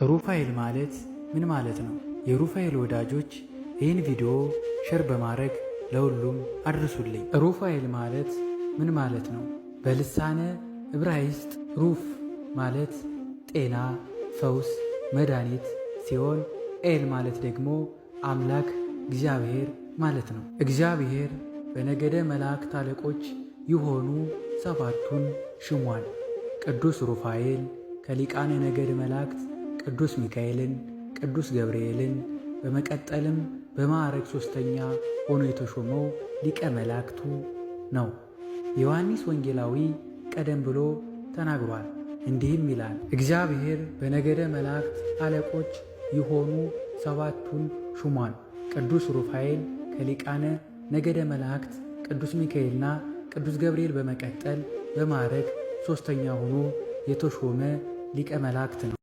ሩፋኤል ማለት ምን ማለት ነው? የሩፋኤል ወዳጆች ይህን ቪዲዮ ሼር በማድረግ ለሁሉም አድርሱልኝ። ሩፋኤል ማለት ምን ማለት ነው? በልሳነ ዕብራይስጥ ሩፍ ማለት ጤና፣ ፈውስ፣ መድኃኒት ሲሆን ኤል ማለት ደግሞ አምላክ እግዚአብሔር ማለት ነው። እግዚአብሔር በነገደ መላእክት አለቆች የሆኑ ሰባቱን ሽሟል። ቅዱስ ሩፋኤል ከሊቃነ ነገድ መላእክት ቅዱስ ሚካኤልን፣ ቅዱስ ገብርኤልን በመቀጠልም በማዕረግ ሦስተኛ ሆኖ የተሾመው ሊቀ መላእክቱ ነው። ዮሐንስ ወንጌላዊ ቀደም ብሎ ተናግሯል። እንዲህም ይላል፣ እግዚአብሔር በነገደ መላእክት አለቆች የሆኑ ሰባቱን ሹሟል። ቅዱስ ሩፋኤል ከሊቃነ ነገደ መላእክት ቅዱስ ሚካኤልና ቅዱስ ገብርኤል በመቀጠል በማዕረግ ሦስተኛ ሆኖ የተሾመ ሊቀ መላእክት ነው።